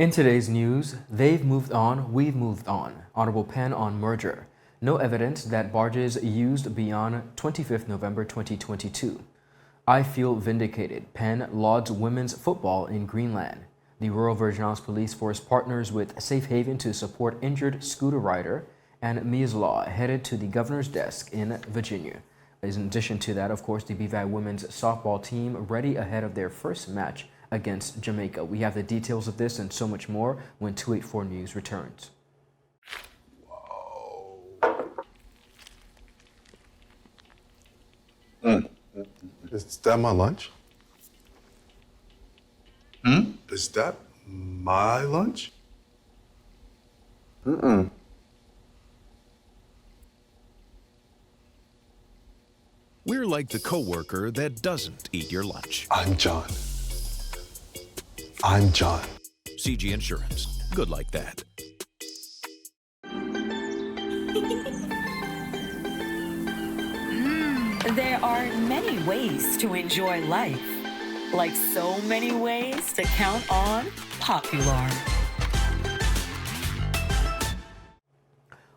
In today's news, they've moved on, we've moved on. Honorable PENN on merger. No evidence that barges used beyond 25th November 2022. I feel vindicated. PENN lauds women's football in Greenland. The Royal Virgin Islands Police Force partners with SAFEHAVEN to support injured scooter rider, and Mia's Law headed to the governor's desk in Virginia. In addition to that, of course, the BVI women's softball team ready ahead of their first match against Jamaica. We have the details of this and so much more when 284 News returns. Is that my lunch? Is that my lunch? We're like the coworker that doesn't eat your lunch. I'm John. I'm John. CG Insurance. Good like that. There are many ways to enjoy life, like so many ways to count on Popular.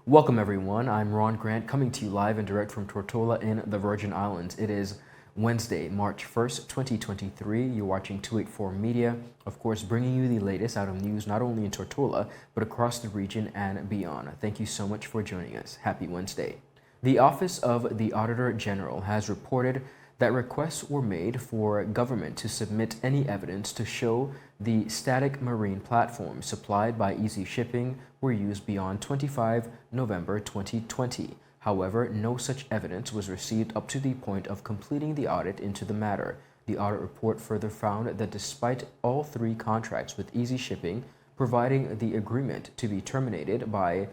Welcome everyone, I'm Ron Grant coming to you live and direct from Tortola in the Virgin Islands. It is Wednesday, March 1st, 2023. You're watching 284 Media, of course, bringing you the latest out of news not only in Tortola, but across the region and beyond. Thank you so much for joining us. Happy Wednesday. The Office of the Auditor General has reported that requests were made for government to submit any evidence to show the static marine platforms supplied by Easy Shipping were used beyond 25 November 2020. However, no such evidence was received up to the point of completing the audit into the matter. The audit report further found that despite all three contracts with Easy Shipping providing the agreement to be terminated by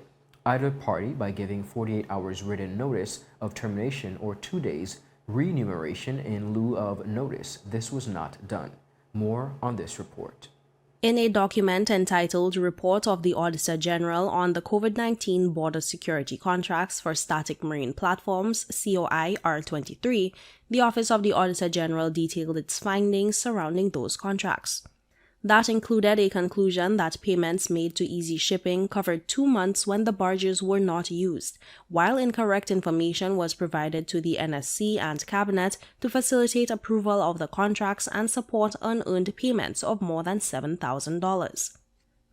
either party by giving 48 hours written notice of termination or 2 days remuneration in lieu of notice, this was not done. More on this report. In a document entitled Report of the Auditor General on the COVID-19 Border Security Contracts for Static Marine Platforms, COI R23, the Office of the Auditor General detailed its findings surrounding those contracts. That included a conclusion that payments made to Easy Shipping covered 2 months when the barges were not used, while incorrect information was provided to the NSC and Cabinet to facilitate approval of the contracts and support unearned payments of more than $7,000.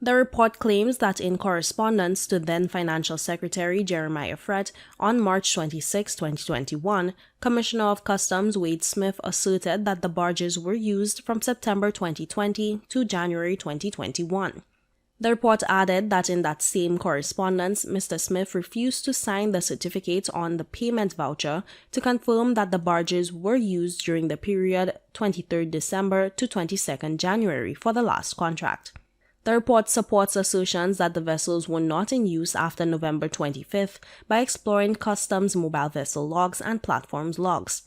The report claims that in correspondence to then Financial Secretary Jeremiah Frett on March 26, 2021, Commissioner of Customs Wade Smith asserted that the barges were used from September 2020 to January 2021. The report added that in that same correspondence, Mr. Smith refused to sign the certificate on the payment voucher to confirm that the barges were used during the period 23rd December to 22nd January for the last contract. The report supports assertions that the vessels were not in use after November 25th by exploring Customs mobile vessel logs and platforms logs.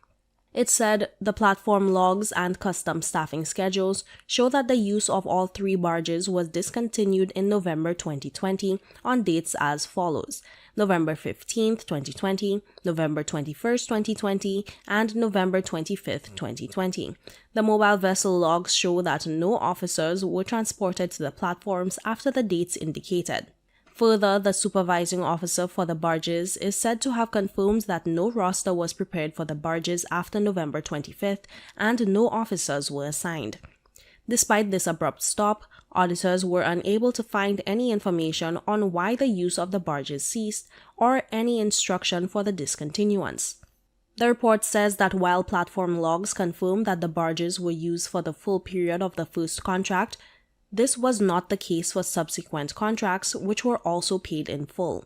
It said the platform logs and Customs staffing schedules show that the use of all three barges was discontinued in November 2020 on dates as follows: November 15th, 2020, November 21st, 2020, and November 25th, 2020. The mobile vessel logs show that no officers were transported to the platforms after the dates indicated. Further, the supervising officer for the barges is said to have confirmed that no roster was prepared for the barges after November 25th and no officers were assigned. Despite this abrupt stop, auditors were unable to find any information on why the use of the barges ceased or any instruction for the discontinuance. The report says that while platform logs confirm that the barges were used for the full period of the first contract, this was not the case for subsequent contracts, which were also paid in full.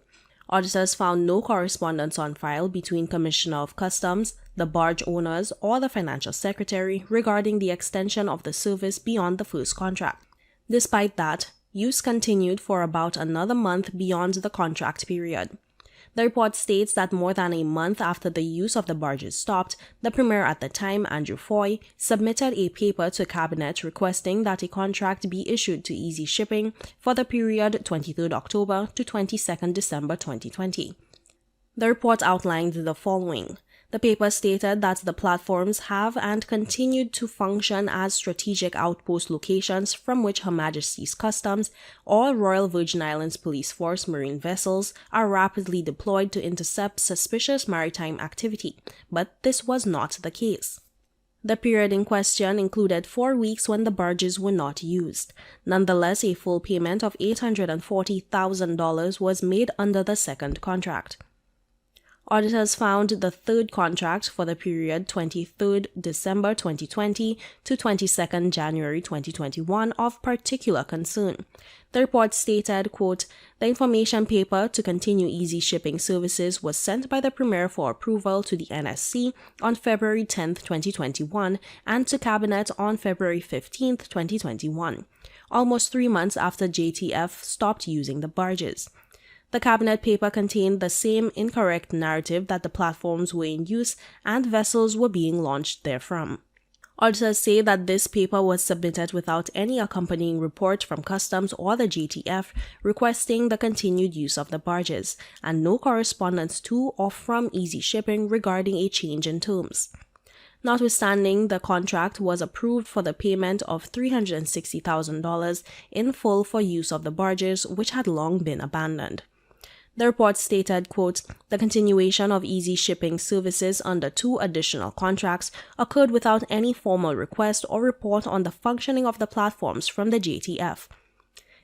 Auditors found no correspondence on file between Commissioner of Customs, the barge owners, or the Financial Secretary regarding the extension of the service beyond the first contract. Despite that, use continued for about another month beyond the contract period. The report states that more than a month after the use of the barges stopped, the Premier at the time, Andrew Foy, submitted a paper to Cabinet requesting that a contract be issued to Easy Shipping for the period 23rd October to 22nd December 2020. The report outlined the following. The paper stated that the platforms have and continued to function as strategic outpost locations from which Her Majesty's Customs or Royal Virgin Islands Police Force marine vessels are rapidly deployed to intercept suspicious maritime activity, but this was not the case. The period in question included 4 weeks when the barges were not used. Nonetheless, a full payment of $840,000 was made under the second contract. Auditors found the third contract for the period 23 December 2020 to 22 January 2021 of particular concern. The report stated, quote, "The information paper to continue easy shipping services was sent by the Premier for approval to the NSC on February 10, 2021 and to Cabinet on February 15, 2021, almost 3 months after JTF stopped using the barges. The Cabinet paper contained the same incorrect narrative that the platforms were in use and vessels were being launched therefrom." Auditors say that this paper was submitted without any accompanying report from Customs or the JTF requesting the continued use of the barges, and no correspondence to or from Easy Shipping regarding a change in terms. Notwithstanding, the contract was approved for the payment of $360,000 in full for use of the barges, which had long been abandoned. The report stated, quote, "The continuation of easy shipping services under 2 additional contracts occurred without any formal request or report on the functioning of the platforms from the JTF.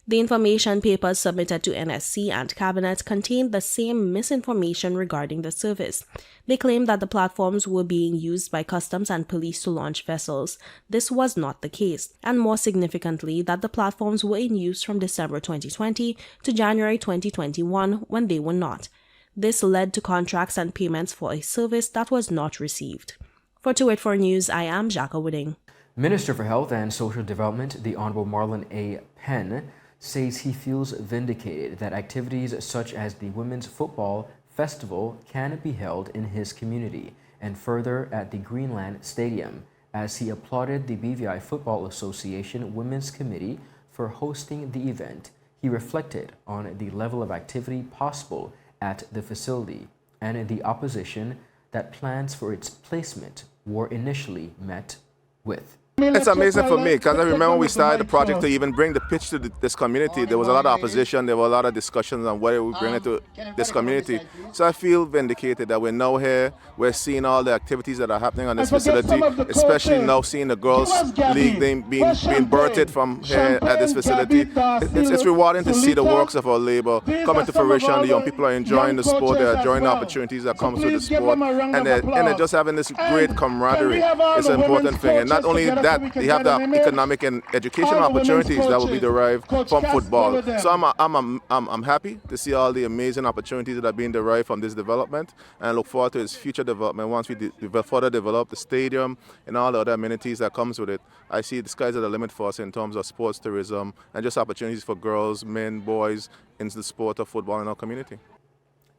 The information papers submitted to NSC and Cabinet contained the same misinformation regarding the service. They claimed that the platforms were being used by Customs and Police to launch vessels. This was not the case, and more significantly, that the platforms were in use from December 2020 to January 2021 when they were not. This led to contracts and payments for a service that was not received." For 284 News, I am Jacka Wooding. Minister for Health and Social Development, the Honorable Marlon A. PENN, says he feels vindicated that activities such as the Women's Football Festival can be held in his community and further at the Greenland Stadium, as he applauded the BVI Football Association Women's Committee for hosting the event. He reflected on the level of activity possible at the facility and the opposition that plans for its placement were initially met with. It's amazing for me because I remember when we started the project to even bring the pitch to this community, there was a lot of opposition, there were a lot of discussions on whether we bring it to this community. So I feel vindicated that we're now here, we're seeing all the activities that are happening on this facility, especially now seeing the girls' league being birthed from here at this facility. It's rewarding to see the works of our labor coming to fruition. The young people are enjoying the sport, they're enjoying the opportunities that comes with the sport, and they're just having this great camaraderie. It's an important thing, and not only that, they have the economic and educational opportunities that will be derived from football. So I'm happy to see all the amazing opportunities that are being derived from this development, and I look forward to its future development once we further develop the stadium and all the other amenities that comes with it. I see the sky's are the limit for us in terms of sports tourism and just opportunities for girls, men, boys into the sport of football in our community.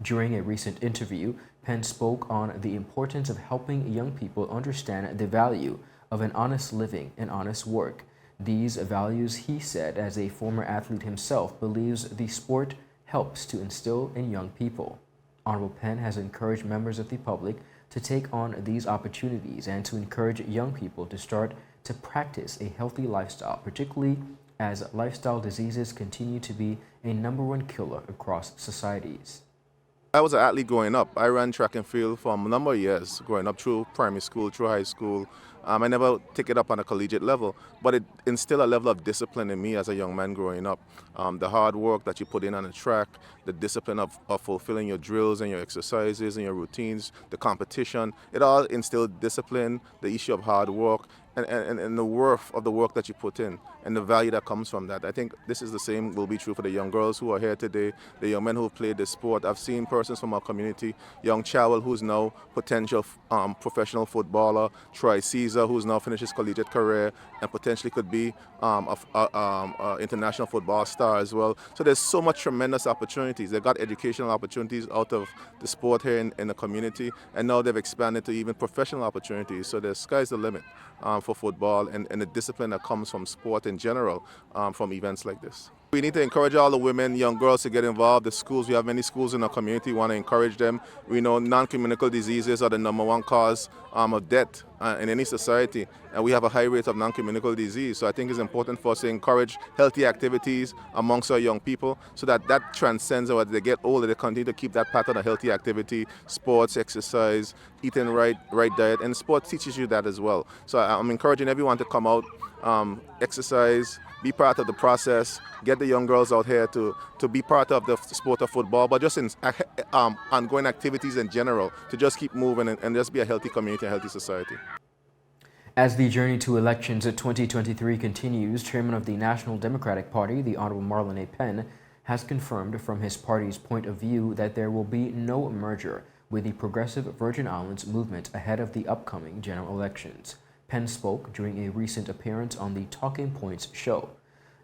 During a recent interview, PENN spoke on the importance of helping young people understand the value of an honest living and honest work. These values, he said, as a former athlete himself, believes the sport helps to instill in young people. Honorable PENN has encouraged members of the public to take on these opportunities and to encourage young people to start to practice a healthy lifestyle, particularly as lifestyle diseases continue to be a #1 killer across societies. I was an athlete growing up. I ran track and field for a number of years, growing up through primary school, through high school. I never took it up on a collegiate level, but it instilled a level of discipline in me as a young man growing up. The hard work that you put in on the track, the discipline of fulfilling your drills and your exercises and your routines, the competition, it all instilled discipline, the issue of hard work, and the worth of the work that you put in and the value that comes from that. I think this is the same will be true for the young girls who are here today, the young men who have played this sport. I've seen persons from our community, young Chowell, who's now potential professional footballer, Troy Caesar, who's now finished his collegiate career and potentially could be an international football star as well. So there's so much tremendous opportunities. They've got educational opportunities out of the sport here in the community, and now they've expanded to even professional opportunities. So the sky's the limit for football and the discipline that comes from sport in general from events like this. We need to encourage all the women, young girls to get involved. The schools, we have many schools in our community, we want to encourage them. We know non-communicable diseases are the #1 cause of death in any society, and we have a high rate of non-communicable disease. So I think it's important for us to encourage healthy activities amongst our young people so that that transcends as they get older, they continue to keep that pattern of healthy activity, sports, exercise, eating right diet, and sports teaches you that as well. So I'm encouraging everyone to come out, exercise, be part of the process, get the young girls out here to be part of the sport of football, but just in ongoing activities in general, to just keep moving and just be a healthy community, a healthy society. As the journey to elections at 2023 continues, Chairman of the National Democratic Party, the Honorable Marlon A. PENN, has confirmed from his party's point of view that there will be no merger with the Progressive Virgin Islands movement ahead of the upcoming general elections. PENN spoke during a recent appearance on the Talking Points show.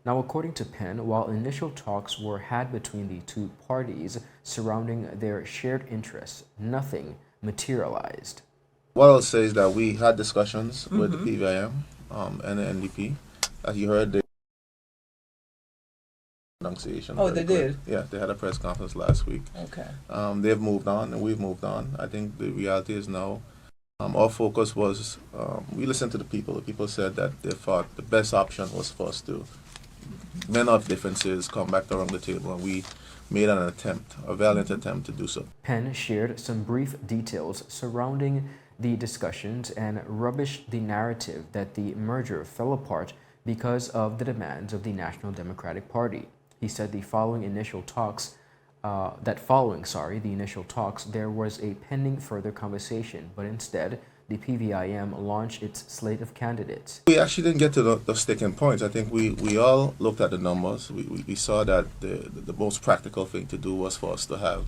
Now, according to PENN, while initial talks were had between the two parties surrounding their shared interests, nothing materialized. What I'll say is that we had discussions with the PVIM and the NDP. As you heard, the pronunciation. Oh, they did? Yeah, they had a press conference last week. Okay. They've moved on and we've moved on. I think the reality is now our focus was, we listened to the people. The people said that they thought the best option was for us to men of differences come back around the table, and we made an attempt, a valiant attempt to do so. PENN shared some brief details surrounding the discussions and rubbished the narrative that the merger fell apart because of the demands of the National Democratic Party. He said following the initial talks, there was a pending further conversation, but instead, the PVIM launched its slate of candidates. We actually didn't get to the sticking points. I think we all looked at the numbers. We saw that the most practical thing to do was for us to have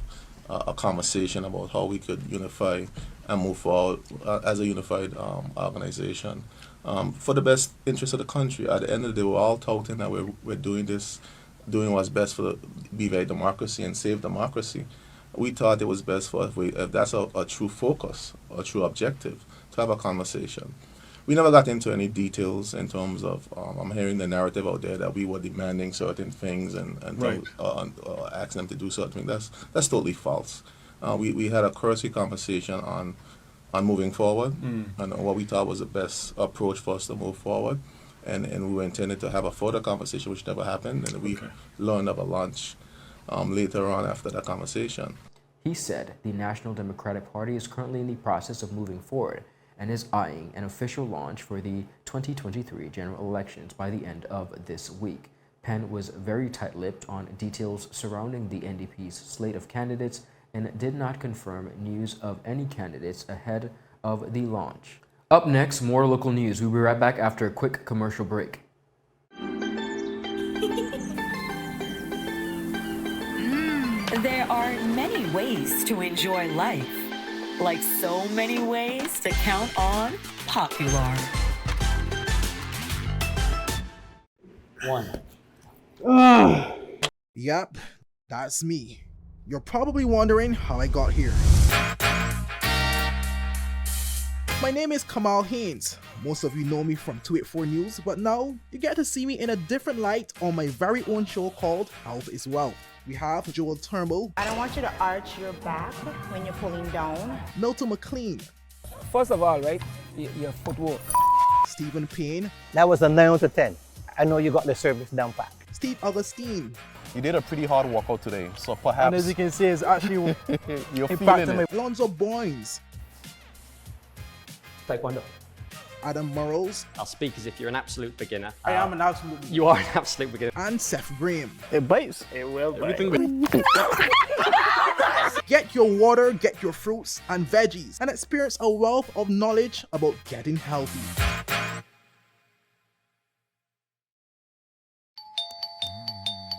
a conversation about how we could unify and move forward as a unified organization for the best interest of the country. At the end of the day, we're all touting that we're doing this, doing what's best for the BVI democracy and save democracy. We thought it was best for us, if that's a true focus, a true objective, to have a conversation. We never got into any details in terms of, I'm hearing the narrative out there that we were demanding certain things and Right. asking them to do certain things. That's totally false. We had a cursory conversation on moving forward and what we thought was the best approach for us to move forward. And we were intended to have a further conversation, which never happened, and we learned of a launch later on after that conversation. He said the National Democratic Party is currently in the process of moving forward and is eyeing an official launch for the 2023 general elections by the end of this week. PENN was very tight-lipped on details surrounding the NDP's slate of candidates and did not confirm news of any candidates ahead of the launch. Up next, more local news. We'll be right back after a quick commercial break. There are many ways to enjoy life, like so many ways to count on popular. Yep, that's me. You're probably wondering how I got here. My name is Kamal Haynes. Most of you know me from 284 News, but now you get to see me in a different light on my very own show called Health is Wealth. We have Joel Turnbull, I don't want you to arch your back when you're pulling down. Milton McLean, First of all, right, your footwork. Stephen Payne, That was a 9 out of 10. I know you got the service down pat. Steve Augustine, You did a pretty hard workout today, so perhaps And as you can see, it's actually you're impacting feeling my it. Alonzo Boynes, taekwondo. Adam Murrows, I'll speak as if you're an absolute beginner. I am an absolute. You are an absolute beginner. and Seth Graham. It bites. It will be. Get your water, get your fruits and veggies, and experience a wealth of knowledge about getting healthy.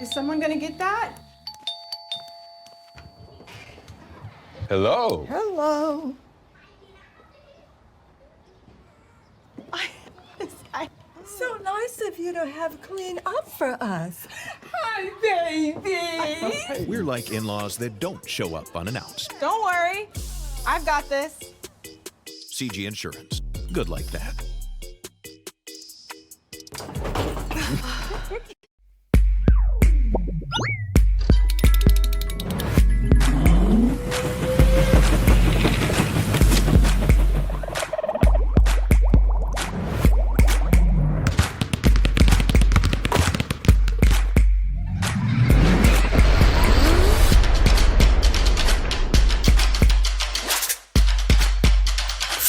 Is someone gonna get that? Hello. Hello. So nice of you to have cleaned up for us. Hi, baby. We're like in-laws that don't show up unannounced. Don't worry, I've got this. CG Insurance. Good like that.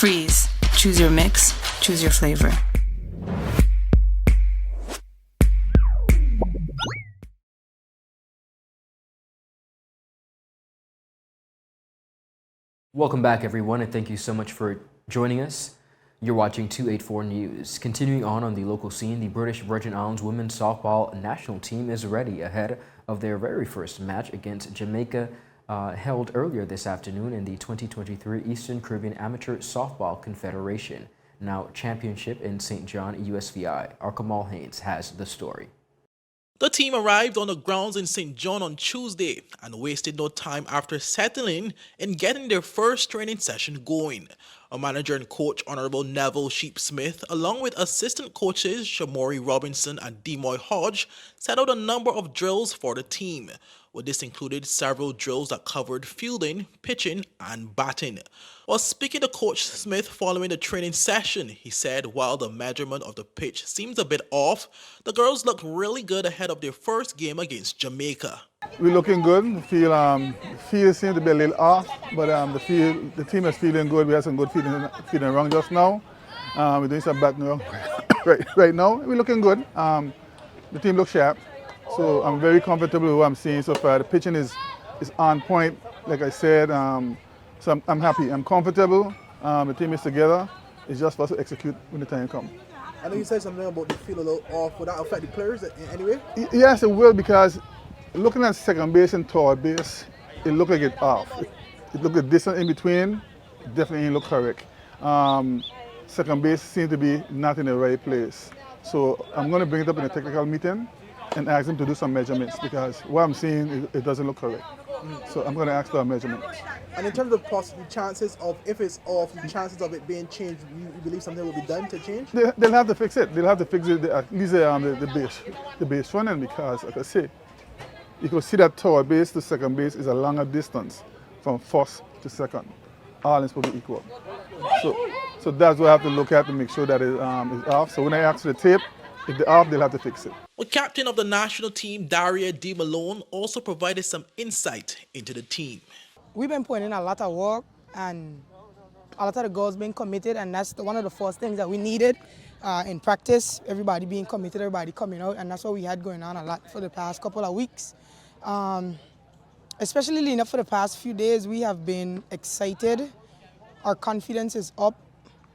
Freeze. Choose your mix, choose your flavor. Welcome back, everyone, and thank you so much for joining us. You're watching 284 News. Continuing on the local scene, the British Virgin Islands women's softball national team is ready ahead of their very first match against Jamaica, held earlier this afternoon in the 2023 Eastern Caribbean Amateur Softball Confederation, now championship in St. John, USVI. Our Kamal Haynes has the story. The team arrived on the grounds in St. John on Tuesday and wasted no time after settling in getting their first training session going. A manager and coach, Honorable Neville Sheep-Smith, along with assistant coaches Shamori Robinson and Demoy Hodge, set out a number of drills for the team. Well, this included several drills that covered fielding, pitching, and batting. While speaking to Coach Smith following the training session, he said while the measurement of the pitch seems a bit off, the girls look really good ahead of their first game against Jamaica. We're looking good. The field seems to be a little off, but the team is feeling good. We have some good feeling around just now. We're doing some batting around right now. We're looking good. The team looks sharp. So I'm very comfortable with what I'm seeing so far. The pitching is on point, like I said. So I'm happy. I'm comfortable. The team is together. It's just for us to execute when the time comes. I know you said something about the field a little off. Would that affect the players in any way? Yes, it will, because looking at second base and third base, it looked like it's off. It looked like distance in between. It definitely didn't look correct. Second base seems to be not in the right place. So I'm going to bring it up in a technical meeting and ask them to do some measurements, because what I'm seeing, it doesn't look correct. So I'm going to ask for a measurement. And in terms of possible chances of, if it's off, the chances of it being changed, you believe something will be done to change? They'll have to fix it. They'll have to fix it, at least the base front end, because, like I say, you can see that third base to second base is a longer distance from first to second. All is supposed to be equal. So that's what I have to look at to make sure that it is off. So when I ask for the tape, if they're off, they'll have to fix it. The captain of the national team, Daria D. Malone, also provided some insight into the team. We've been putting in a lot of work, and a lot of the girls being committed, and that's one of the first things that we needed in practice. Everybody being committed, everybody coming out, and that's what we had going on a lot for the past couple of weeks. Especially leading up for the past few days, we have been excited. Our confidence is up,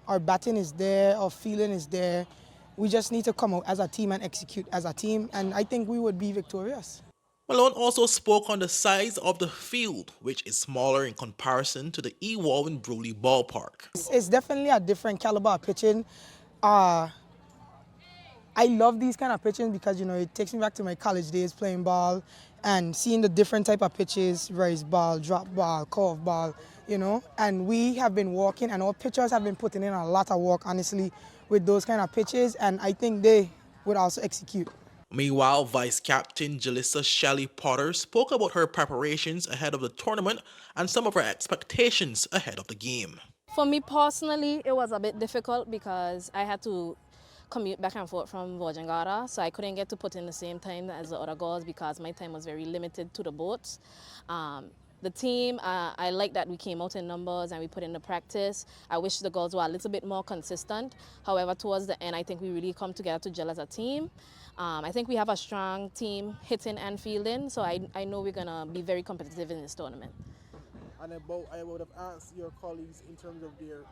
our batting is there, our feeling is there. We just need to come out as a team and execute as a team, and I think we would be victorious. Malone also spoke on the size of the field, which is smaller in comparison to the E. Walvin Bruley ballpark. It's definitely a different caliber of pitching. I love these kind of pitching because, you know, it takes me back to my college days playing ball and seeing the different type of pitches, raise ball, drop ball, curve ball, you know. And we have been working, and our pitchers have been putting in a lot of work, honestly, with those kind of pitches, and I think they would also execute. Meanwhile, Vice Captain Jalissa Shelley Potter spoke about her preparations ahead of the tournament and some of her expectations ahead of the game. For me personally, it was a bit difficult because I had to commute back and forth from Virgin Gorda, so I couldn't get to put in the same time as the other girls because my time was very limited to the boats. The team, I like that we came out in numbers and we put in the practice. I wish the girls were a little bit more consistent. However, towards the end, I think we really come together to gel as a team. I think we have a strong team hitting and fielding, so I know we're going to be very competitive in this tournament. And I would have asked your colleagues in terms of their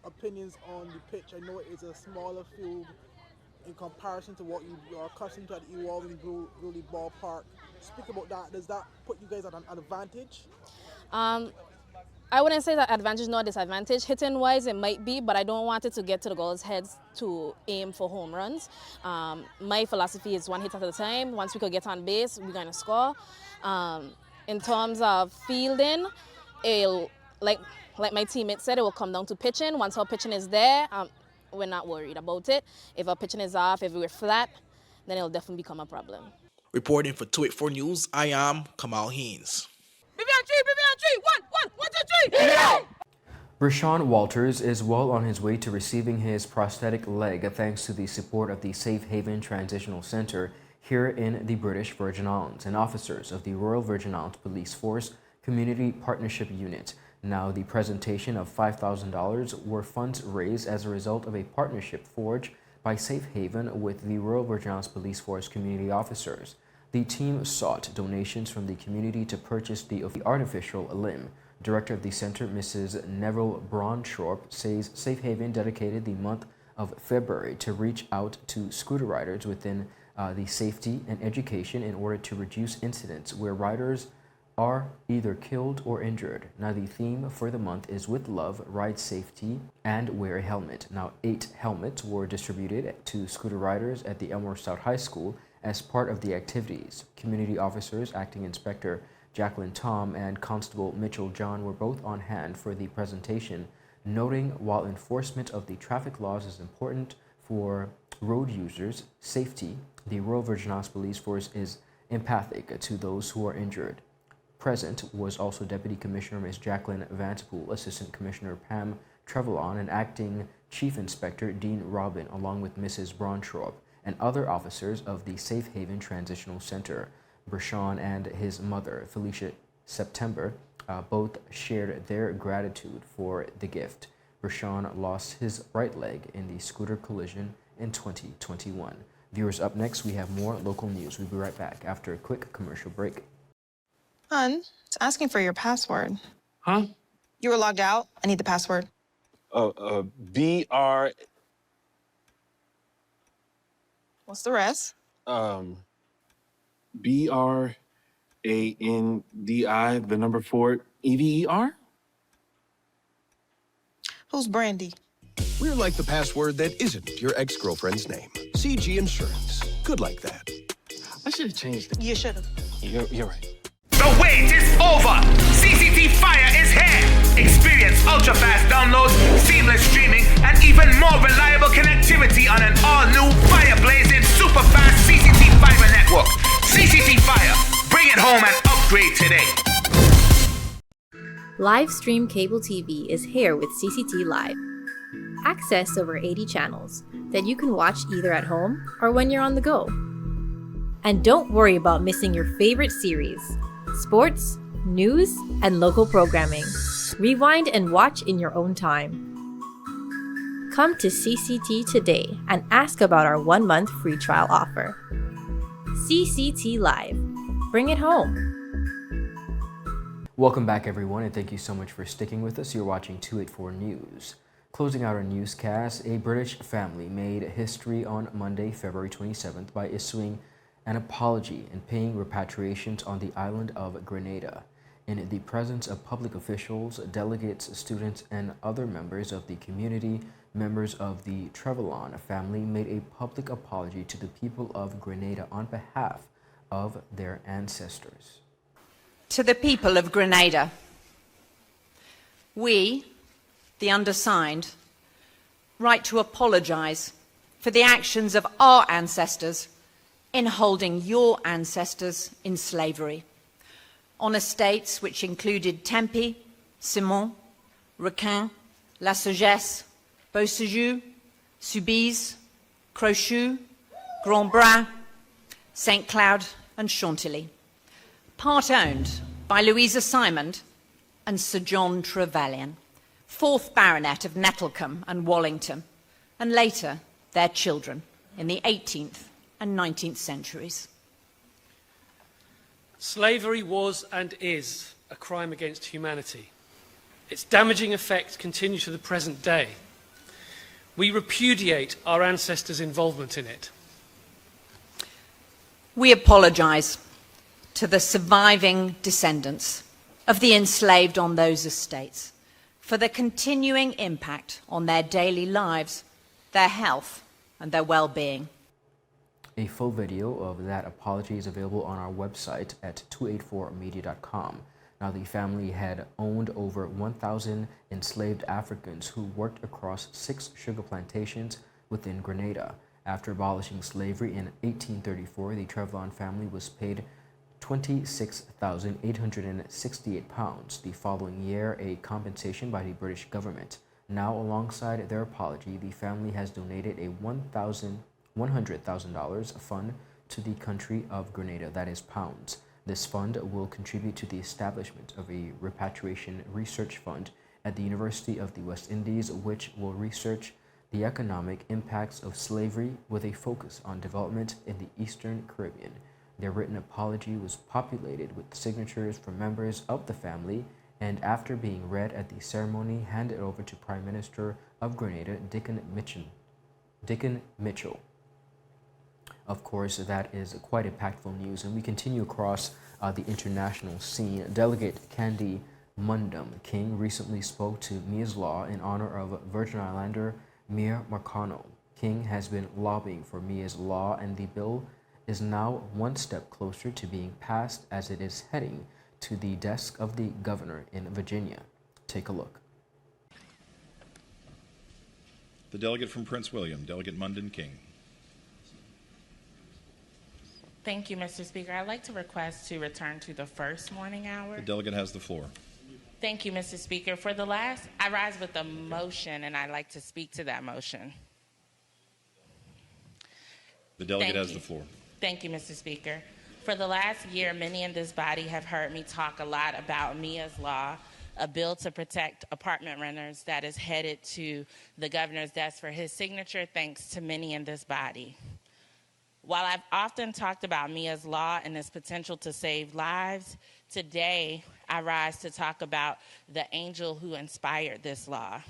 opinions on the pitch. I know it's a smaller field in comparison to what you are accustomed to at the E. Walvin Bruley ballpark. Speak about that. Does that put you guys at an advantage? I wouldn't say that advantage nor disadvantage. Hitting wise, it might be, but I don't want it to get to the girls' heads to aim for home runs. My philosophy is one hit at a time. Once we could get on base, we're going to score. In terms of fielding, like my teammate said, it will come down to pitching. Once our pitching is there, we're not worried about it. If our pitching is off, if we're flat, then it'll definitely become a problem. Reporting for 284 News, I am Kamal Haynes. Rashawn Walters is well on his way to receiving his prosthetic leg thanks to the support of the SAFEHAVEN Transitional Center here in the British Virgin Islands and officers of the Royal Virgin Islands Police Force Community Partnership Unit. Now, the presentation of $5,000 were funds raised as a result of a partnership forged by SAFEHAVEN with the Royal Virgin Islands Police Force community officers. The team sought donations from the community to purchase the artificial limb. Director of the center, Mrs. Neville Braunschorp, says SAFEHAVEN dedicated the month of February to reach out to scooter riders within the safety and education in order to reduce incidents where riders are either killed or injured. Now, the theme for the month is With Love, Ride Safety, and Wear a Helmet. Now, 8 helmets were distributed to scooter riders at the Elmore South High School as part of the activities. Community officers, Acting Inspector Jacqueline Tom and Constable Mitchell John were both on hand for the presentation, noting while enforcement of the traffic laws is important for road users' safety, the Royal Virgin Islands Police Force is empathic to those who are injured. Present was also Deputy Commissioner Ms. Jacqueline Vanderpool, Assistant Commissioner Pam Trevelyan, and Acting Chief Inspector Dean Robin, along with Mrs. Braunschorp and other officers of the SAFEHAVEN Transitional Center. Brashawn and his mother, Felicia September, both shared their gratitude for the gift. Brashawn lost his right leg in the scooter collision in 2021. Viewers, up next, we have more local news. We'll be right back after a quick commercial break. Hun, it's asking for your password. Huh? You were logged out. I need the password. BR. What's the rest? BRANDI, the number 4, EVER? Who's Brandy? We're like the password that isn't your ex-girlfriend's name. CG Insurance. Good like that. I should have changed it. You should have. You're right. The wait is over. CCT Fire is here. Experience ultra-fast downloads, seamless streaming, and even more reliable connectivity on an all-new fire-blazing super-fast CCT Fiber network. CCT Fire. Bring it home and upgrade today. Livestream cable TV is here with CCT Live. Access over 80 channels that you can watch either at home or when you're on the go. And don't worry about missing your favorite series, sports, news, and local programming. Rewind and watch in your own time. Come to CCT today and ask about our 1-month free trial offer. CCT Live. Bring it home. Welcome back, everyone, and thank you so much for sticking with us. You're watching 284 News. Closing out our newscast, a British family made history on Monday, February 27th by issuing an apology and paying repatriations on the island of Grenada. In the presence of public officials, delegates, students, and other members of the community, members of the Trevelyan family made a public apology to the people of Grenada on behalf of their ancestors. To the people of Grenada, we, the undersigned, write to apologise for the actions of our ancestors in holding your ancestors in slavery on estates which included Tempe, Simon, Requin, La Sagesse, Beausejour, Soubise, Crochou, Grand Bras, St Cloud and Chantilly, part owned by Louisa Simond and Sir John Trevelyan, 4th Baronet of Nettlecombe and Wallington, and later their children in the 18th and 19th centuries. Slavery was and is a crime against humanity. Its damaging effects continue to the present day. We repudiate our ancestors' involvement in it. We apologise to the surviving descendants of the enslaved on those estates for the continuing impact on their daily lives, their health, and their well-being. A full video of that apology is available on our website at 284media.com. Now, the family had owned over 1,000 enslaved Africans who worked across 6 sugar plantations within Grenada. After abolishing slavery in 1834, the Trevelyan family was paid £26,868. The following year, a compensation by the British government. Now, alongside their apology, the family has donated a $100,000 fund to the country of Grenada, that is pounds. This fund will contribute to the establishment of a repatriation research fund at the University of the West Indies, which will research the economic impacts of slavery with a focus on development in the Eastern Caribbean. Their written apology was populated with signatures from members of the family, and after being read at the ceremony, handed over to Prime Minister of Grenada, Dickon Mitchell. Of course, that is quite impactful news, and we continue across the international scene. Delegate Candy Mundum King recently spoke to Mia's Law in honor of Virgin Islander Mia Marcano. King has been lobbying for Mia's Law, and the bill is now one step closer to being passed as it is heading to the desk of the governor in Virginia. Take a look. The delegate from Prince William, Delegate Mundum King. Thank you, Mr. Speaker. I'd like to request to return to the first morning hour. The delegate has the floor. Thank you, Mr. Speaker. I rise with a motion, and I'd like to speak to that motion. The delegate has the floor. Thank you, Mr. Speaker. For the last year, many in this body have heard me talk a lot about Mia's Law, a bill to protect apartment renters that is headed to the governor's desk for his signature, thanks to many in this body. While I've often talked about Mia's Law and its potential to save lives, today I rise to talk about the angel who inspired this law.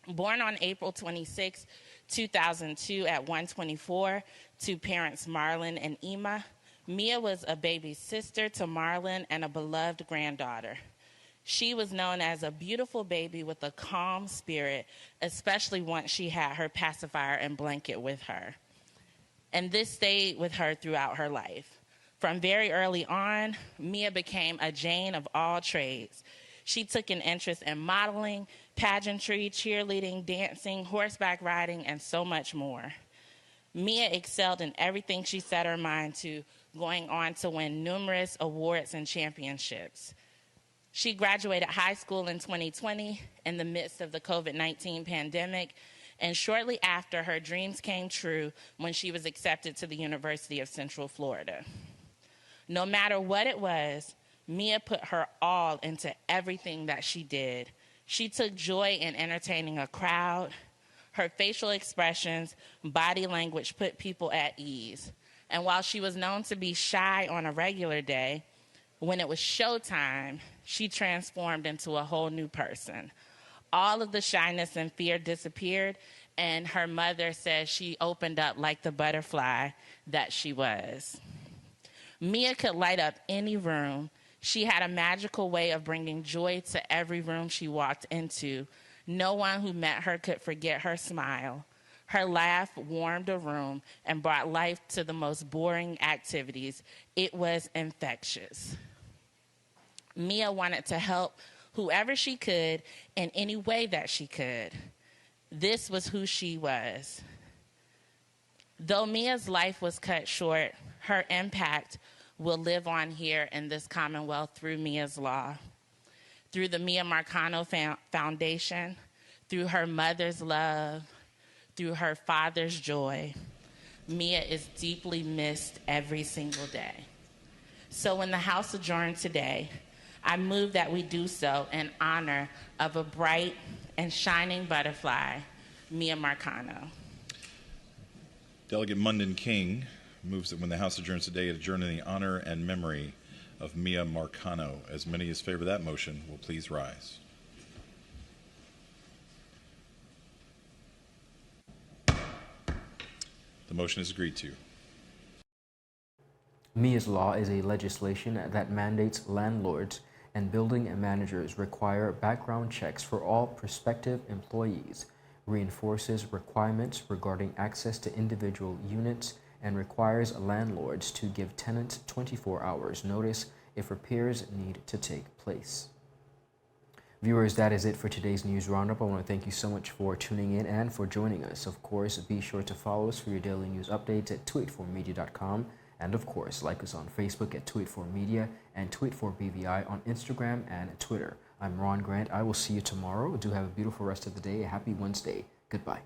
Born on April 26, 2002 at 124 to parents Marlon and Ema, Mia was a baby sister to Marlon and a beloved granddaughter. She was known as a beautiful baby with a calm spirit, especially once she had her pacifier and blanket with her. And this stayed with her throughout her life. From very early on, Mia became a Jane of all trades. She took an interest in modeling, pageantry, cheerleading, dancing, horseback riding, and so much more. Mia excelled in everything she set her mind to, going on to win numerous awards and championships. She graduated high school in 2020 in the midst of the COVID-19 pandemic, and shortly after, her dreams came true when she was accepted to the University of Central Florida. No matter what it was, Mia put her all into everything that she did. She took joy in entertaining a crowd. Her facial expressions, body language put people at ease. And while she was known to be shy on a regular day, when it was showtime, she transformed into a whole new person. All of the shyness and fear disappeared, and her mother says she opened up like the butterfly that she was. Mia could light up any room. She had a magical way of bringing joy to every room she walked into. No one who met her could forget her smile. Her laugh warmed a room and brought life to the most boring activities. It was infectious. Mia wanted to help whoever she could in any way that she could. This was who she was. Though Mia's life was cut short, her impact will live on here in this Commonwealth through Mia's Law, through the Mia Marcano Foundation, through her mother's love, through her father's joy. Mia is deeply missed every single day. So when the House adjourned today, I move that we do so in honor of a bright and shining butterfly, Mia Marcano. Delegate Mundum King moves that when the House adjourns today, it adjourn in the honor and memory of Mia Marcano. As many as favor that motion will please rise. The motion is agreed to. Mia's Law is a legislation that mandates landlords and building managers require background checks for all prospective employees, reinforces requirements regarding access to individual units, and requires landlords to give tenants 24 hours notice if repairs need to take place. Viewers, that is it for today's news roundup. I want to thank you so much for tuning in and for joining us. Of course, be sure to follow us for your daily news updates at 284media.com. And of course, like us on Facebook at 284media and 284BVI on Instagram and Twitter. I'm Ron Grant. I will see you tomorrow. Do have a beautiful rest of the day. A happy Wednesday. Goodbye.